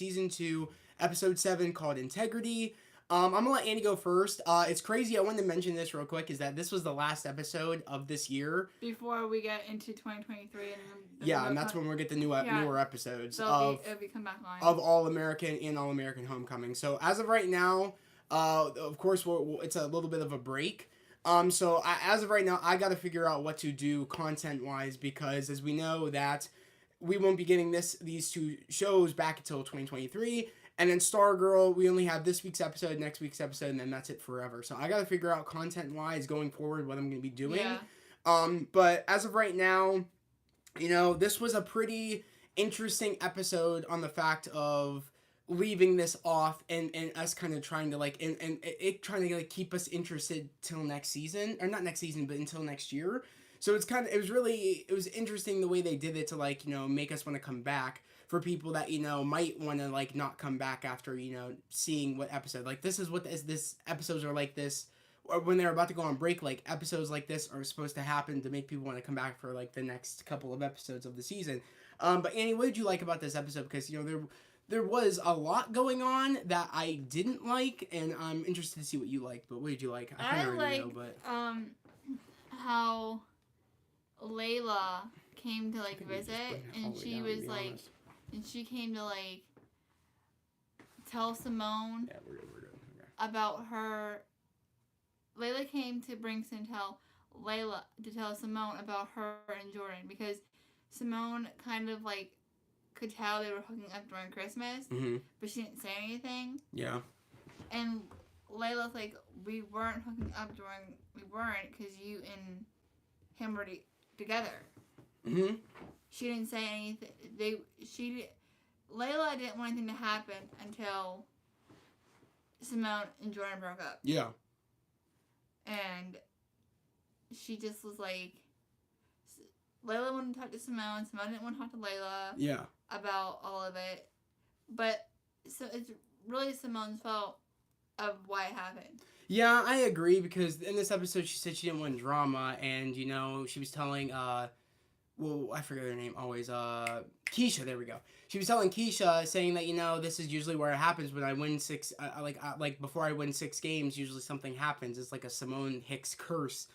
season 2, episode 7, called Integrity. I'm gonna let Andy go first. It's crazy. I wanted to mention this real quick. Is that this was the last episode of this year before we get into 2023, and that's when we'll get the newer episodes it'll be come back on. of All American and All American Homecoming. So as of right now, of course, it's a little bit of a break. So as of right now, I got to figure out what to do content wise, because as we know that we won't be getting these 2 shows back until 2023. And then Stargirl, we only have this week's episode, next week's episode, and then that's it forever. So I got to figure out content-wise going forward what I'm going to be doing. Yeah. But as of right now, this was a pretty interesting episode on the fact of leaving this off and us kind of trying to and it trying to keep us interested till next season, or not next season, but until next year. So it was interesting the way they did it to make us want to come back. For people that might want to not come back after seeing what episode, this is what this episodes are like this, or when they're about to go on break, episodes like this are supposed to happen to make people want to come back for the next couple of episodes of the season. But Annie, what did you like about this episode? Because there was a lot going on that I didn't like, and I'm interested to see what you liked. But what did you like? I like how Layla came to visit, and she was and she came to tell Simone we're good. Okay. about her. Layla came to Brinks and tell Simone about her and Jordan, because Simone kind of could tell they were hooking up during Christmas, but she didn't say anything. Yeah. And Layla's we weren't hooking up because you and him were together. Mm-hmm. She didn't say anything. Layla didn't want anything to happen until Simone and Jordan broke up. Yeah. And she just was Layla wanted to talk to Simone. Simone didn't want to talk to Layla. Yeah. About all of it. But so it's really Simone's fault of why it happened. Yeah, I agree, because in this episode she said she didn't want drama, and she was telling I forget her name always. Keisha, there we go. She was telling Keisha, saying that this is usually where it happens when I win 6. Before I win 6 games, usually something happens. It's like a Simone Hicks curse,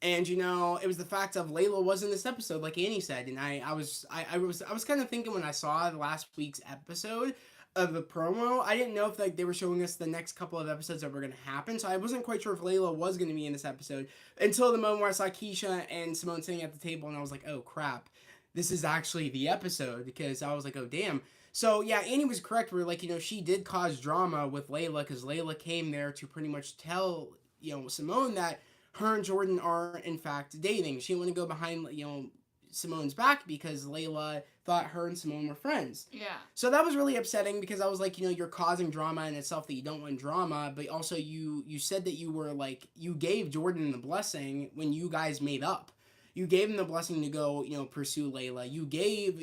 and it was the fact of Layla was in this episode, like Annie said, and I was kind of thinking when I saw last week's episode of the promo, I didn't know if they were showing us the next couple of episodes that were going to happen, so I wasn't quite sure if Layla was going to be in this episode until the moment where I saw Keisha and Simone sitting at the table, and I was like, oh crap, this is actually the episode, because I was like, oh damn. So yeah, Annie was correct, where she did cause drama with Layla, because Layla came there to pretty much tell Simone that her and Jordan are in fact dating. She didn't want to go behind Simone's back, because Layla thought her and Simone were friends. Yeah. So that was really upsetting, because I was like, you're causing drama in itself that you don't want drama, but also you said that you were you gave Jordan the blessing when you guys made up. You gave him the blessing to go, pursue Layla. You gave,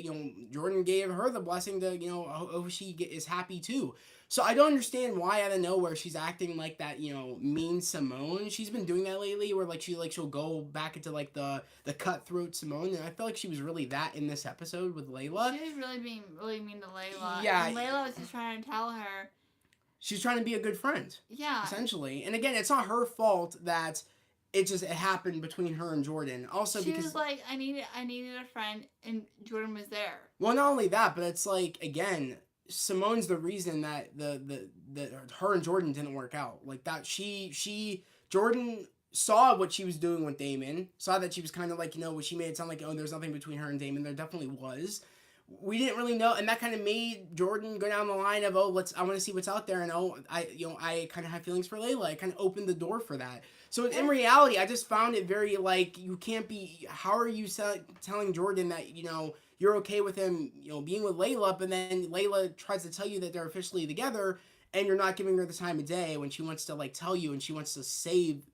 Jordan gave her the blessing to, she is happy too. So I don't understand why out of nowhere she's acting like that, mean Simone. She's been doing that lately, where she'll go back into the cutthroat Simone, and I felt like she was really that in this episode with Layla. She was really being really mean to Layla. Yeah. And Layla was just trying to tell her. She's trying to be a good friend. Yeah. Essentially. And again, it's not her fault that it happened between her and Jordan. Also, she because was like, I needed a friend, and Jordan was there. Well, not only that, but it's again, Simone's the reason that her and Jordan didn't work out. Jordan saw what she was doing with Damon, saw that she was kind of she made it sound like, oh, there's nothing between her and Damon. There definitely was. We didn't really know, and that kind of made Jordan go down the line of, oh, I want to see what's out there, and I kind of have feelings for Layla. I kind of opened the door for that. So in reality, I just found it very you can't be. How are you telling Jordan that you're okay with him being with Layla, but then Layla tries to tell you that they're officially together, and you're not giving her the time of day when she wants to tell you, and she wants to save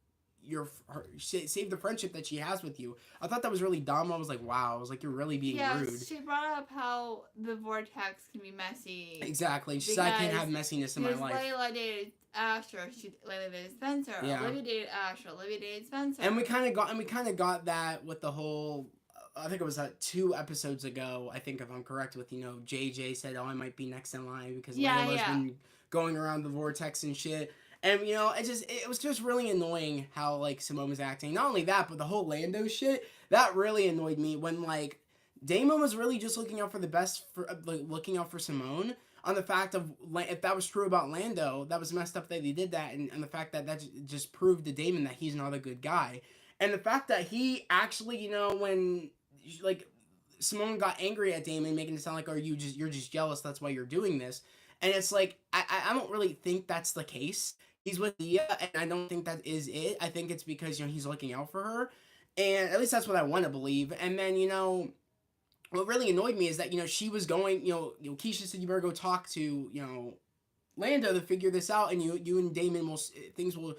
the friendship that she has with you. I thought that was really dumb. I was like, wow. I was like, you're really being rude. She brought up how the vortex can be messy. Exactly. She said, I can't have messiness in my life. Layla dated Asher. Layla dated Spencer. Yeah. Olivia dated Asher. Olivia dated Spencer. And we kind of got that with the whole I think it was 2 episodes ago. I think if I'm correct, with JJ said, "Oh, I might be next in line because Layla's been going around the vortex and shit." And it was just really annoying how like Simone was acting. Not only that, but the whole Lando shit that really annoyed me when like Damon was really just looking out for the best for like looking out for Simone. On the fact of if that was true about Lando, that was messed up that he did that, and the fact that just proved to Damon that he's not a good guy, and the fact that he actually, when like Simone got angry at Damon, making it sound like, you're just jealous, that's why you're doing this, and it's like I don't really think that's the case. He's with Leah, and I don't think that is it. I think it's because he's looking out for her, and at least that's what I want to believe. And then what really annoyed me is that she was going, Keisha said you better go talk to Lando to figure this out, and you and Damon things will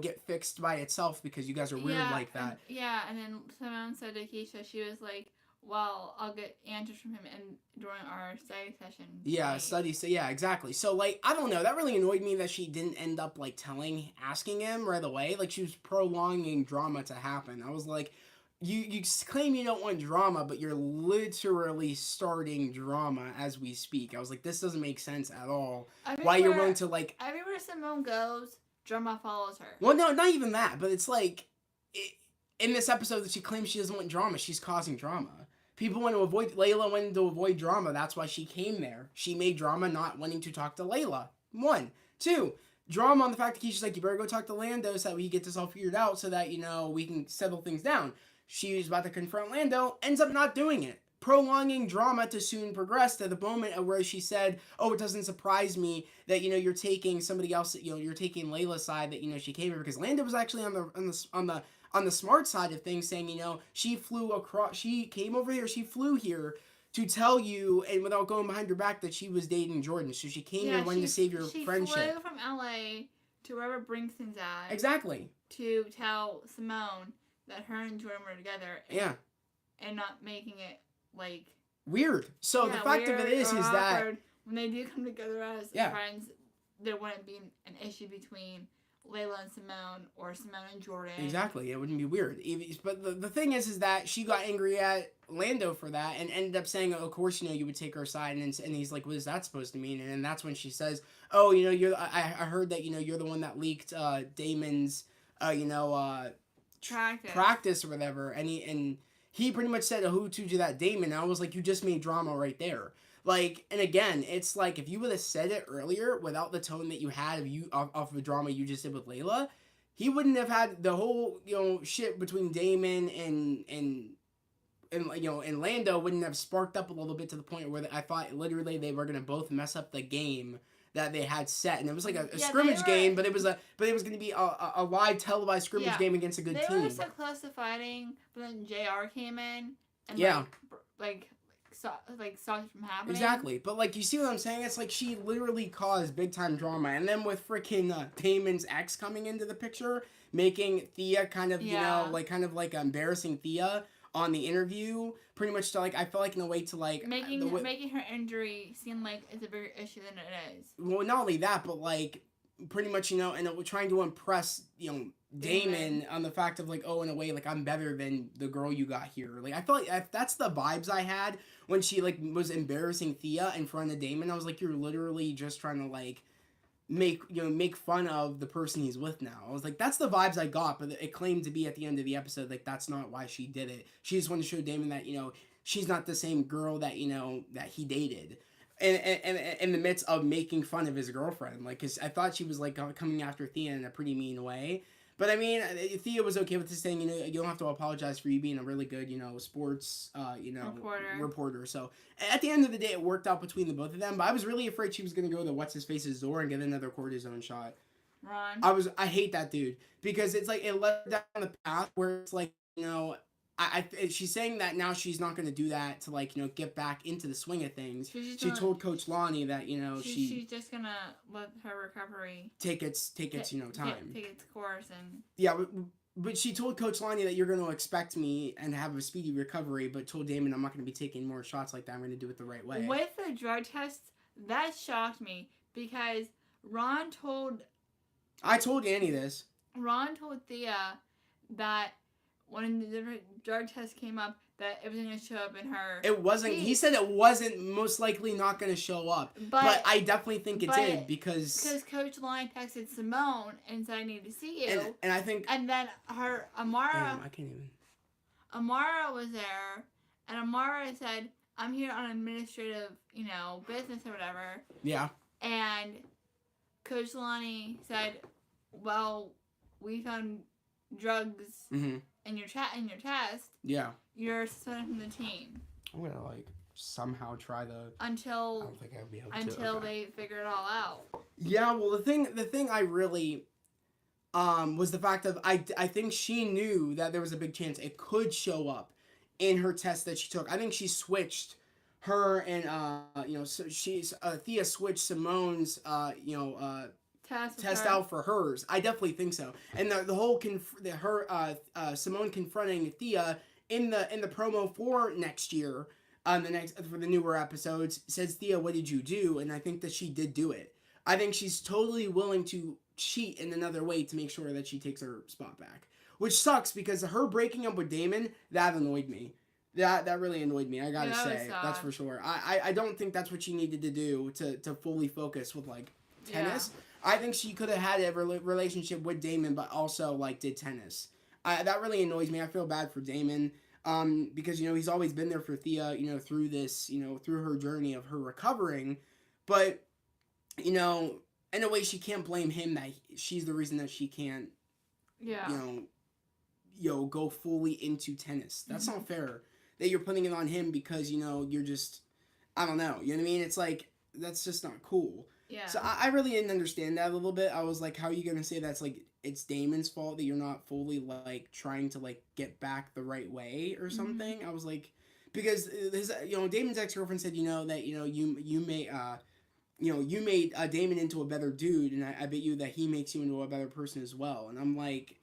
get fixed by itself because you guys are weird like that. And then Simone said to Keisha, she was like, "Well, I'll get answers from him during our study session." Yeah, yeah, exactly. So like I don't know, that really annoyed me that she didn't end up like asking him right away. Like she was prolonging drama to happen. I was like, You claim you don't want drama, but you're literally starting drama as we speak. I was like, this doesn't make sense at all. Why you're willing to like... Everywhere Simone goes, drama follows her. Well, no, not even that, but it's like... in this episode that she claims she doesn't want drama, she's causing drama. People want to avoid... Layla wanted to avoid drama, that's why she came there. She made drama not wanting to talk to Layla. 1. 2... drama on the fact that Keisha's like, you better go talk to Lando so that we get this all figured out so that, we can settle things down. She's about to confront Lando, ends up not doing it. Prolonging drama to soon progress to the moment where she said, oh, it doesn't surprise me that, you're taking somebody else, you're taking Layla's side, that, she came here, because Lando was actually on the smart side of things, saying, she came over here, she flew here to tell you, and without going behind your back, that she was dating Jordan. So she came here wanting to save your friendship. She flew from LA to wherever Brinkson's at. Exactly. To tell Simone that her and Jordan were together. And not making it, like... weird. So the fact of it is that... when they do come together as friends, there wouldn't be an issue between Layla and Simone, or Simone and Jordan. Exactly. It wouldn't be weird. But the thing is that she got angry at Lando for that, and ended up saying, of course, you would take her side, and he's like, what is that supposed to mean? And that's when she says, oh, I heard that, you're the one that leaked Damon's, practice or whatever, and he pretty much said, who told you that, Damon? And I was like, you just made drama right there. Like, and again, it's like, if you would have said it earlier without the tone that you had off of the drama you just did with Layla, he wouldn't have had the whole, shit between Damon and Lando wouldn't have sparked up a little bit to the point where I thought literally they were going to both mess up the game that they had set, and it was like a scrimmage game, but it was going to be a live televised scrimmage game against a good team. They were so close to fighting, but then JR came in and stopped it from happening. Exactly, but like, you see what I'm saying? It's like she literally caused big time drama, and then with freaking Damon's ex coming into the picture, making Thea kind of embarrassing Thea on the interview, pretty much to like, I felt like in a way to like making her injury seem like it's a bigger issue than it is. Well, not only that, but like pretty much and trying to impress Damon on the fact of like, oh, in a way, like, I'm better than the girl you got here. Like, I felt like that's the vibes I had when she like was embarrassing Thea in front of Damon. I was like, you're literally just trying to like make fun of the person he's with now. I was like, that's the vibes I got, but it claimed to be at the end of the episode like that's not why she did it. She just wanted to show Damon that she's not the same girl that that he dated. And in the midst of making fun of his girlfriend, like, cause I thought she was like coming after Thea in a pretty mean way. But I mean, Thea was okay with this saying, you don't have to apologize for you being a really good, sports, reporter. So at the end of the day, it worked out between the both of them. But I was really afraid she was gonna go to what's-his-face's door and get another cortisone shot. Ron. I hate that dude because it's like it led down the path where it's like she's saying that now she's not going to do that to like get back into the swing of things. She told Coach Lonnie that she's just gonna let her recovery take its time, take its course, and but she told Coach Lonnie that you're going to expect me and have a speedy recovery, but told Damon I'm not going to be taking more shots like that. I'm going to do it the right way. With the drug test, that shocked me because I told Annie this. Ron told Thea that when the different drug test came up, that it was going to show up in her. It wasn't. He piece. said it wasn't most likely not going to show up. But I definitely think it did because Coach Line texted Simone and said, I need to see you. And I think. And then Amara. Damn, I can't even. Amara was there, and Amara said, I'm here on administrative, business or whatever. Yeah. And Coach Lonnie said, well, we found drugs in your test. Yeah. You're suspended from the team. I'm gonna somehow try the. Until. I don't think I'll be able to. Until they figure it all out. Yeah. Well, the thing I really. Was the fact of I think she knew that there was a big chance it could show up in her test that she took. I think she switched her and so Thea switched Simone's test out for hers. I definitely think so. And the whole Simone confronting Thea in the promo for next year, for the newer episodes says, Thea, what did you do? And I think that she did do it. I think she's totally willing to cheat in another way to make sure that she takes her spot back. Which sucks because her breaking up with Damon, that annoyed me. That really annoyed me, I gotta say. That's for sure. I don't think that's what she needed to do to fully focus with tennis. Yeah. I think she could have had a relationship with Damon but also did tennis. That really annoys me. I feel bad for Damon. Because he's always been there for Thea, through this, through her journey of her recovering. But in a way, she can't blame him that she's the reason that she can't, go fully into tennis. That's not fair. That you're putting it on him because, you're just, I don't know. You know what I mean? It's that's just not cool. Yeah. So I really didn't understand that a little bit. I was like, how are you going to say that's, it's Damon's fault that you're not fully, trying to, get back the right way or something? Mm-hmm. I was like, because, Damon's ex-girlfriend said, that, you may, you made Damon into a better dude, and I bet you that he makes you into a better person as well. And I'm like,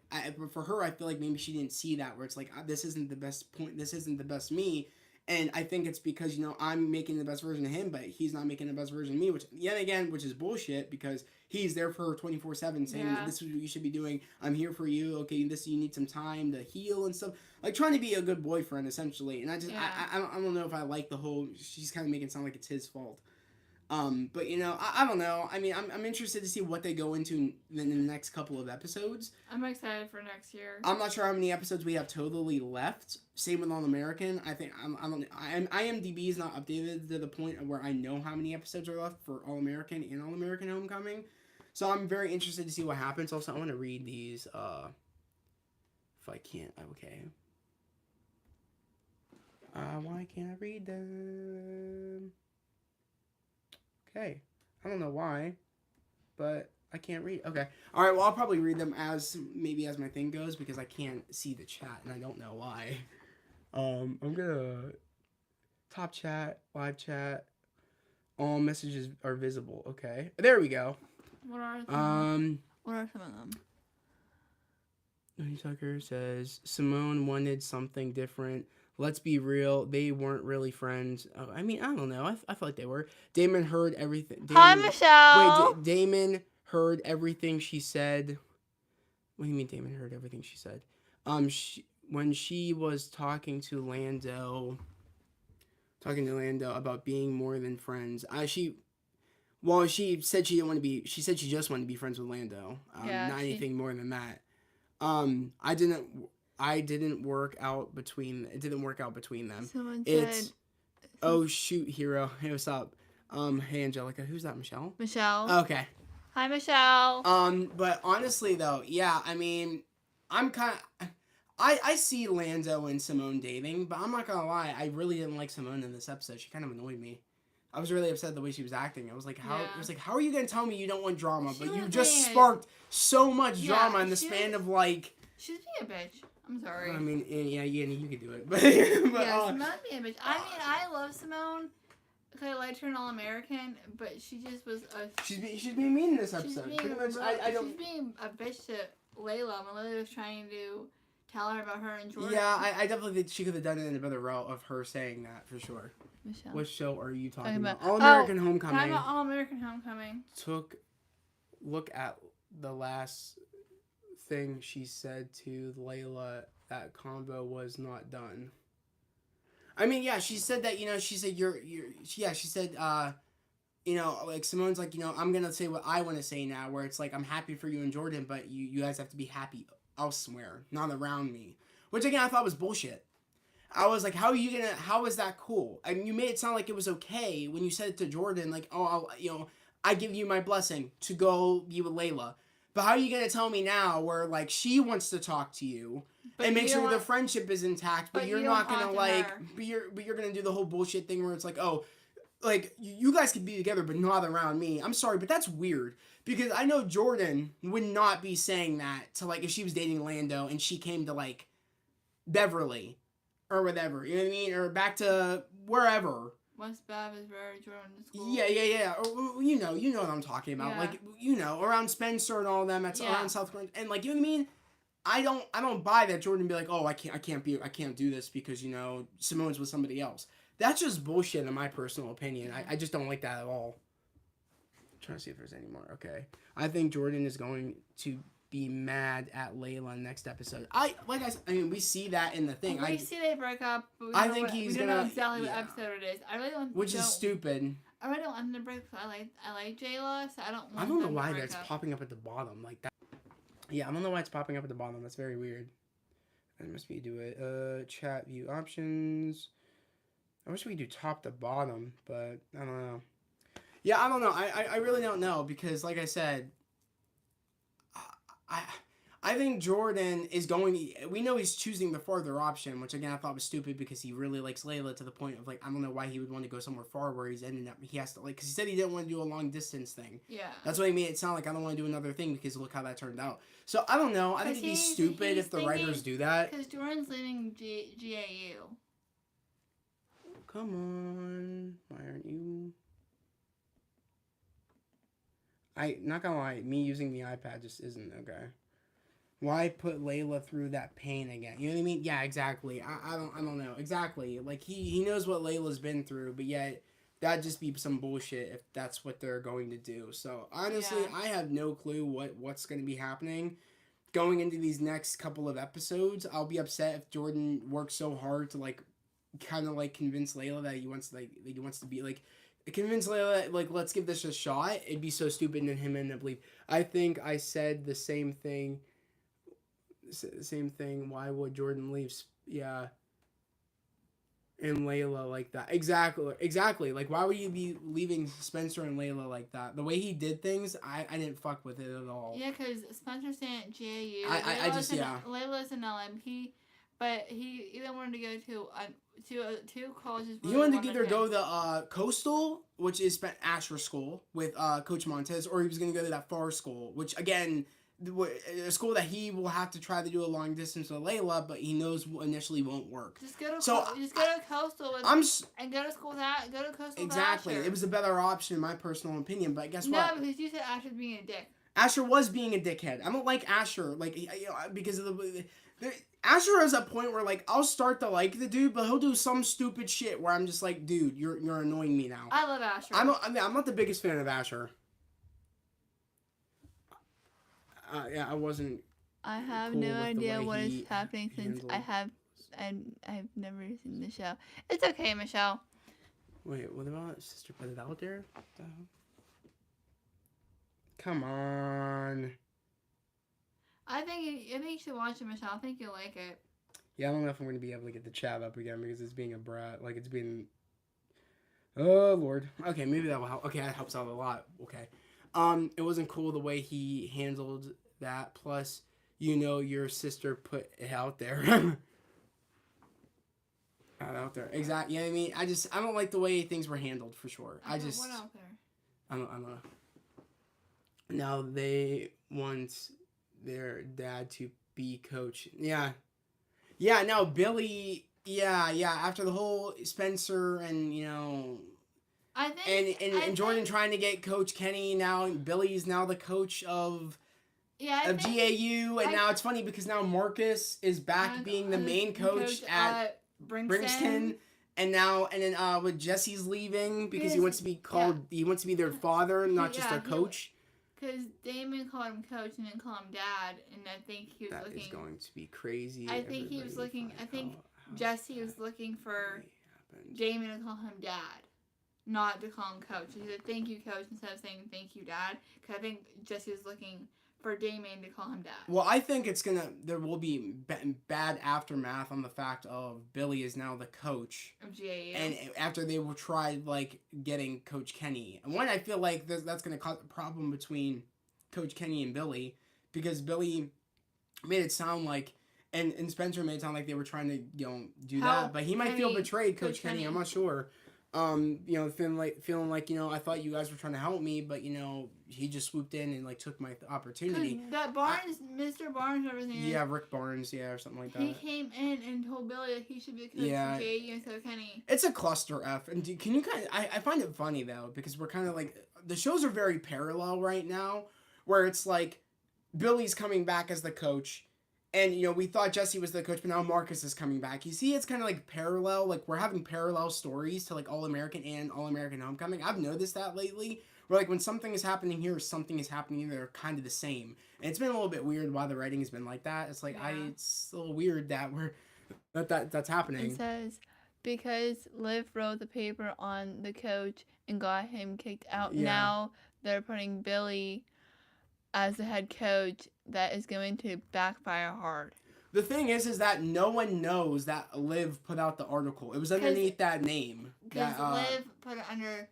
for her, I feel like maybe she didn't see that, where it's this isn't the best point, this isn't the best me. And I think it's because, I'm making the best version of him, but he's not making the best version of me, which is bullshit, because he's there for her 24/7 saying, this is what you should be doing. I'm here for you. Okay, you need some time to heal and stuff. Trying to be a good boyfriend, essentially. And I just, I don't know if I like the whole, she's kind of making it sound like it's his fault. But I don't know. I mean, I'm interested to see what they go into in the next couple of episodes. I'm excited for next year. I'm not sure how many episodes we have totally left. Same with All American. I think IMDb is not updated to the point where I know how many episodes are left for All American and All American Homecoming. So I'm very interested to see what happens. Also, I want to read these. If I can't, okay. Why can't I read them? Okay. I don't know why, but I can't read. Okay. All right. Well, I'll probably read them as my thing goes because I can't see the chat and I don't know why. I'm gonna top chat, live chat. All messages are visible. Okay. There we go. What are some? What are some of them? Honey Tucker says Simone wanted something different. Let's be real, they weren't really friends. I mean, I don't know. I felt like they were. Damon heard everything. Hi, Michelle. Wait, Damon heard everything she said. What do you mean Damon heard everything she said? When she was talking to Lando about being more than friends. She said she didn't want to be. She said she just wanted to be friends with Lando. Not anything more than that. It didn't work out between them. Someone said, oh shoot, Hero. Hey, what's up? Hey Angelica. Who's that, Michelle? Michelle. Okay. Hi, Michelle. But honestly though, yeah, I mean, I see Lando and Simone dating, but I'm not gonna lie, I really didn't like Simone in this episode. She kind of annoyed me. I was really upset the way she was acting. I was like, how are you gonna tell me you don't want drama, but you just sparked so much drama in the span of She's being a bitch. I'm sorry. I mean, yeah, you could do it, but Simone being a bitch. I mean, I love Simone because I liked her in All American, but she just was she's being mean in this episode. She's being a bitch to Layla when Layla was trying to tell her about her and Jordan. Yeah, I definitely think she could have done it in a better route of her saying that for sure. Michelle. What show are you talking about? All American Homecoming. Talking about All American Homecoming. Look at the last thing she said to Layla. That combo was not done. I mean, yeah, she said that, she said she said, like Simone's like, I'm gonna say what I want to say now, where it's like I'm happy for you and Jordan, but you guys have to be happy elsewhere, not around me. Which again I thought was bullshit. I was like, how is that cool? I mean, you made it sound like it was okay when you said it to Jordan, like, oh, I give you my blessing to go be with Layla. But how are you gonna tell me now where like she wants to talk to you and make sure the friendship is intact, but you're not gonna like, but you're gonna do the whole bullshit thing where it's like, oh, like you guys could be together, but not around me. I'm sorry, but that's weird because I know Jordan would not be saying that to like if she was dating Lando and she came to like Beverly or whatever, you know what I mean, or back to wherever. West Bav is where Jordan's school. Yeah. Or, you know what I'm talking about. Yeah. Like, around Spencer and all of them. That's around South Carolina. And like, you know what I mean? I don't buy that Jordan be like, oh, I can't do this because, Simone's with somebody else. That's just bullshit in my personal opinion. I just don't like that at all. I'm trying to see if there's any more. Okay. I think Jordan is going to be mad at Layla next episode. I mean, we see that in the thing. We see they break up, but we don't know exactly what episode it is. I really don't. Which is stupid. I really don't want them to break up. I like J-Law, so I don't want. I don't know why that's popping up at the bottom like that. Yeah, I don't know why it's popping up at the bottom. That's very weird. I must be do it. Chat view options. I wish we could do top to bottom, but I don't know. Yeah, I don't know. I really don't know because, like I said, I think Jordan is going. We know he's choosing the farther option, which again I thought was stupid because he really likes Layla to the point of like I don't know why he would want to go somewhere far where he's ending up. He has to like because he said he didn't want to do a long distance thing. Yeah. That's why he made it sound like I don't want to do another thing because look how that turned out. So I don't know. I think it'd be stupid if the writers do that. Because Jordan's leaving GAU. Come on, why aren't you? Not gonna lie, me using the iPad just isn't okay. Why put Layla through that pain again? You know what I mean? Yeah, exactly. I don't know. Exactly. Like he knows what Layla's been through, but yet that'd just be some bullshit if that's what they're going to do. So honestly, I have no clue what's gonna be happening. Going into these next couple of episodes, I'll be upset if Jordan works so hard to like kind of like convince Layla that he wants to be like convince Layla like let's give this a shot. It'd be so stupid and him end up leave. I think I said the same thing. Why would Jordan leave? Yeah. And Layla like that. Exactly. Like why would you be leaving Spencer and Layla like that? The way he did things, I didn't fuck with it at all. Yeah, because Spencer's staying at GAU. Layla's in LMP. But he either wanted to go to two colleges. He wanted to either go to the Coastal, which is Asher School with Coach Montez, or he was going to go to that far school, which again, a school that he will have to try to do a long distance with Layla, but he knows initially won't work. Just go to Coastal and go to school go to Coastal. Exactly, it was a better option in my personal opinion. But guess what? No, because you said Asher's being a dick. Asher was being a dickhead. I don't like Asher, because of the Asher is a point where like I'll start to like the dude, but he'll do some stupid shit where I'm just like, dude, you're annoying me now. I love Asher. I'm not the biggest fan of Asher. I wasn't. I have no idea what is happening since I've never seen the show. It's okay, Michelle. Wait, what about Sister Put It Out There? Come on. I think you should watch it, Michelle. I think you'll like it. Yeah, I don't know if I'm going to be able to get the chat up again because it's being a brat. Like, it's being... Oh, Lord. Okay, maybe that will help. Okay, that helps out a lot. Okay. It wasn't cool the way he handled that. Plus, your sister put it out there. Out there. Exactly. You know what I mean? I don't like the way things were handled, for sure. What out there? I don't know. Now they want their dad to be coach. Yeah. Yeah, now Billy... Yeah, after the whole Spencer and, I think... And Jordan trying to get Coach Kenny, now Billy's now the coach of GAU, and now it's funny because now Marcus is back being the main coach at Brixton, and then with Jesse's leaving because he wants to be called, he wants to be their father, not just their coach. Because Damon called him coach and didn't call him dad, and I think he was That is going to be crazy. I think he was looking. I think Jesse was looking for happened? Jamie to call him dad, not to call him coach. She said, "Thank you, coach," instead of saying, "Thank you, dad," because I think Jesse was looking for Damien to call him dad. Well, I think there will be bad aftermath on the fact of Billy is now the coach. Of GAU. And after they will try, like, getting Coach Kenny. And one, I feel like that's going to cause a problem between Coach Kenny and Billy. Because Billy made it sound like, and Spencer made it sound like they were trying to, do that. But he might feel betrayed, Coach Kenny. I'm not sure. Feeling like, I thought you guys were trying to help me, but, he just swooped in and, like, took my opportunity. That Barnes, Mr. Barnes, everything. Yeah, Rick Barnes, or something like that. He came in and told Billy that he should be coach for JAU instead of Kenny. It's a cluster F. And can you I find it funny, though, because we're kind of like, the shows are very parallel right now, where it's like, Billy's coming back as the coach, and, we thought Jesse was the coach, but now Marcus is coming back. You see, it's kind of like parallel, like, we're having parallel stories to, like, All-American and All-American Homecoming. I've noticed that lately, where, like, when something is happening here, something is happening, they're kind of the same. And it's been a little bit weird why the writing has been like that. It's like, it's a little weird that that's happening. It says, because Liv wrote the paper on the coach and got him kicked out, now they're putting Billy as the head coach. That is going to backfire hard. The thing is that no one knows that Liv put out the article. It was underneath that name. Because Liv put it under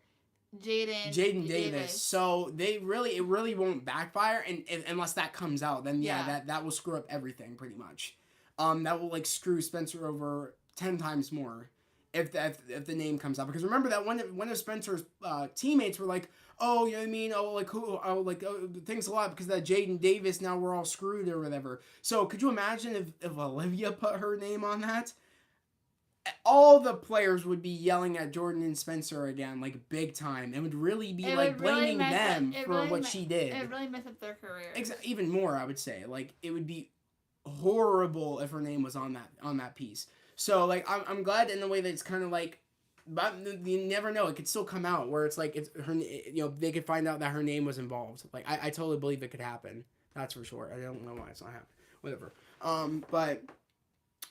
Jaden Davis. So it really won't backfire, and unless that comes out, then that will screw up everything pretty much. That will, like, screw Spencer over 10 times more if the name comes out. Because remember that one of Spencer's teammates were like, "Oh, you know what I mean? Oh, like who? Oh, like thanks a lot because of that Jaden Davis. Now we're all screwed or whatever." So could you imagine if Olivia put her name on that? All the players would be yelling at Jordan and Spencer again, like, big time, and would really be blaming them for what she did. It really messed up their careers. Even more, I would say. Like, it would be horrible if her name was on that piece. So, like, I'm glad in the way that it's kind of like, but you never know. It could still come out where it's like it's her. They could find out that her name was involved. Like, I totally believe it could happen. That's for sure. I don't know why it's not happening. Whatever. But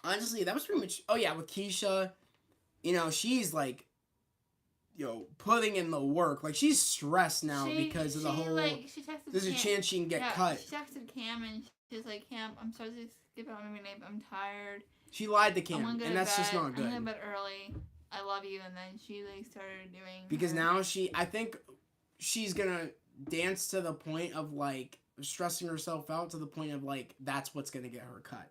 honestly, that was pretty much. Oh yeah, with Keisha, she's like, putting in the work. Like, she's stressed now because of the whole. She texted there's Cam. a chance she can get cut. She texted Cam and she's like, "Cam, I'm sorry to skip out on my name. I'm tired." She lied to Cam, and that's just not good. I'm going to bed early. I love you, and then she started doing. Because now I think she's gonna dance to the point of, like, stressing herself out to the point of, like, that's what's gonna get her cut.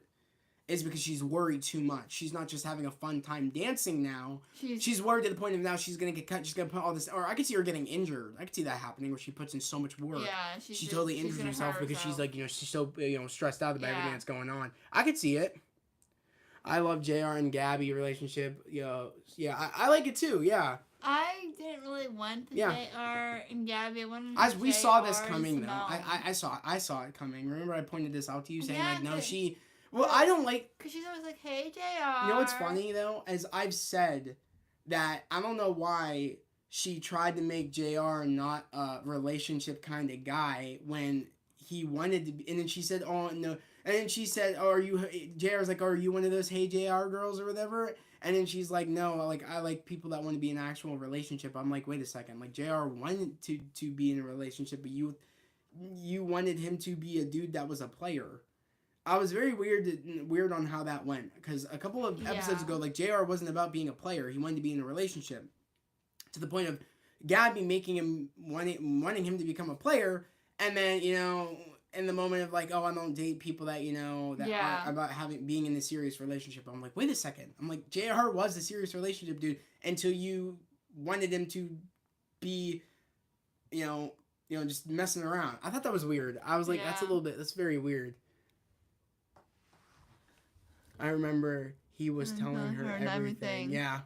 Is because she's worried too much. She's not just having a fun time dancing now. She's worried to the point of now she's gonna get cut. She's gonna put all this, or I could see her getting injured. I could see that happening where she puts in so much work. Yeah, she totally injures herself because she's like, she's so stressed out about everything that's going on. I could see it. I love JR and Gabby relationship. I like it too. Yeah. I didn't really want the JR and Gabby. As we saw this coming, though. I saw it coming. Remember, I pointed this out to you, saying like, no, she. Well, I don't like. Because she's always like, "Hey, JR." You know what's funny though? As I've said, that I don't know why she tried to make JR not a relationship kind of guy when he wanted to be, and then she said, "Oh no." And then she said, "Oh, are you?" JR's like, "Oh, are you one of those Hey JR girls or whatever?" And then she's like, "No, like I like people that want to be in an actual relationship." I'm like, wait a second, like JR wanted to be in a relationship, but you wanted him to be a dude that was a player. I was very weird on how that went because a couple of episodes ago, like JR wasn't about being a player; he wanted to be in a relationship. To the point of Gabby making him wanting him to become a player, and then in the moment of like, oh, I don't date people that are about being in a serious relationship. I'm like, wait a second. I'm like, JR was a serious relationship dude until you wanted him to be, just messing around. I thought that was weird. I was like, that's very weird. I remember he was telling her everything. Yeah.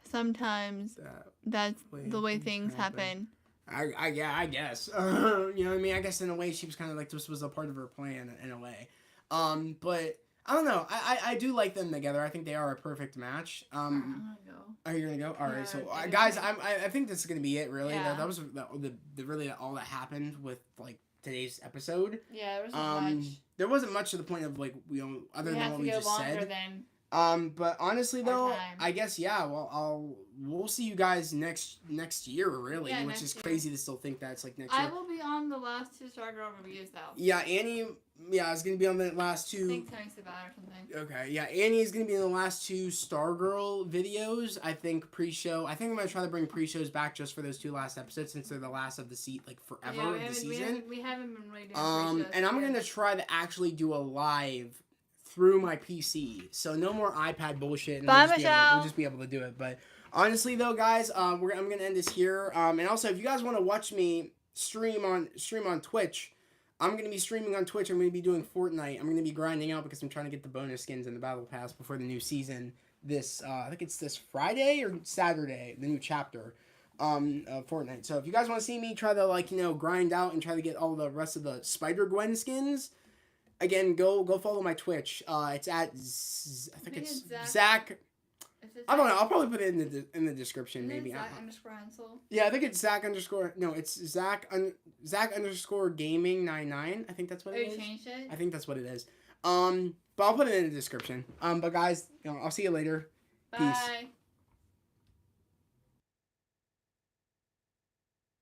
Sometimes that's the way things happen. I guess. You know what I mean? I guess in a way she was kind of like this was a part of her plan in a way. But I don't know. I do like them together. I think they are a perfect match. I'm gonna go. Are you gonna go? All right. So guys, I think this is gonna be it. Really, that was the really all that happened with like today's episode. Yeah, there wasn't much. There wasn't much to the point of like other than what we just said. But honestly though, time. I guess yeah. Well, we'll see you guys next year, really, Yeah, which next is year. crazy to still think that it's like next I year. will be on the last 2 Stargirl reviews though. Yeah, Annie. Yeah, is gonna be on the last I 2. think Tony's about or something. Okay, yeah, Annie is gonna be in the last 2 Stargirl videos. I think pre-show. I think I'm gonna try to bring pre-shows back just for those 2 last episodes since they're the last of the like forever Yeah, of the season. we haven't been really doing pre-shows And I'm yet. gonna try to actually do a live through my PC. So no more iPad bullshit. And Bye, we'll Michelle. just be able to do it. But honestly though, guys, I'm gonna end this here. And also, if you guys want to watch me stream on Twitch, I'm gonna be streaming on Twitch. I'm gonna be doing Fortnite. I'm gonna be grinding out because I'm trying to get the bonus skins in the Battle Pass before the new season. I think it's this Friday or Saturday, the new chapter. Fortnite. So if you guys want to see me try to grind out and try to get all the rest of the Spider-Gwen skins, again, go follow my Twitch. It's at I think it's Zach. I don't know. I'll probably put it in the description maybe. Zach _ Hensel. Yeah, I think it's Zach _ no, it's Zach _ gaming 99. I think that's what it is. Oh, you changed it? I think that's what it is. But I'll put it in the description. But guys, I'll see you later. Bye. Peace.